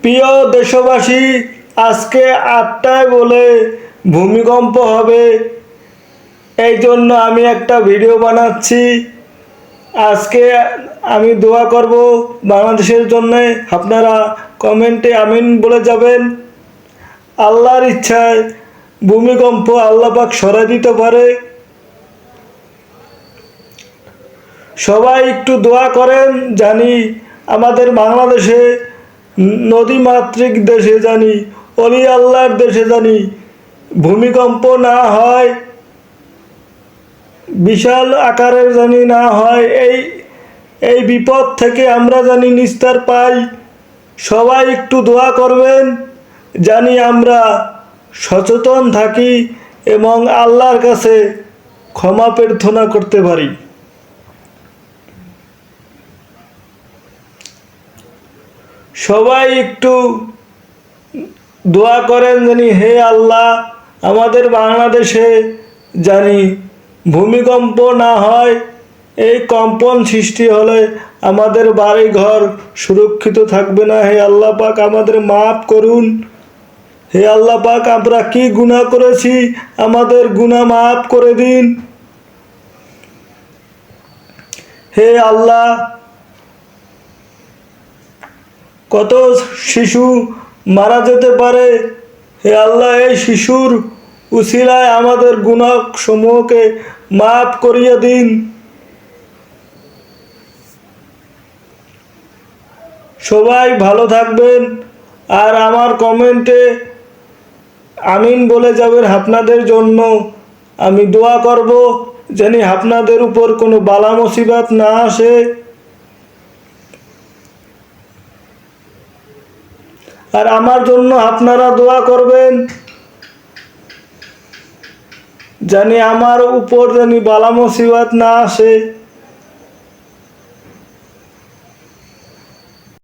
প্রিয় দেশবাসী, আজকে 8টায় বলে ভূমিকম্প হবে, এই জন্য আমি একটা ভিডিও বানাচ্ছি। আজকে আমি দোয়া করব বাংলাদেশের জন্য। আপনারা কমেন্টে আমিন বলে যাবেন। আল্লাহর ইচ্ছায় ভূমিকম্প আল্লাহ পাক সরাই দিতে পারে। সবাই একটু দোয়া করেন, জানি আমাদের বাংলাদেশে নদীমাতৃক দেশে, জানি অলি আল্লাহর দেশে, জানি ভূমিকম্প না হয়, বিশাল আকারের জানি না হয়। এই বিপদ থেকে আমরা জানি নিস্তার পাই। সবাই একটু দোয়া করবেন, জানি আমরা সচেতন থাকি এবং আল্লাহর কাছে ক্ষমা প্রার্থনা করতে পারি। সবাই একটু দোয়া করেন, জানি হে আল্লাহ, আমাদের বাংলাদেশে জানি ভূমিকম্প না হয়। এই কম্পন সৃষ্টি হলে আমাদের বাড়ি ঘর সুরক্ষিত থাকবে না। হে আল্লাহ পাক, আমাদের মাফ করুন। হে আল্লাহ পাক, আমরা কি গুনাহ করেছি, আমাদের গুনাহ মাফ করে দিন। হে আল্লাহ, কত শিশু মারা যেতে পারে। হে আল্লাহ, এই শিশুর উসিলায় আমাদের গুনাহ সমূহকে মাফ করিয়ে দিন। সবাই ভালো থাকবেন, আর আমার কমেন্টে আমিন বলে যাবেন। আপনাদের জন্য আমি দোয়া করব, যেন আপনাদের উপর কোনো বালা মুসিবত না আসে। আর আমার জন্য আপনারা দোয়া করবেন, জানি আমার উপর জানি বালা মুসিবত না আসে।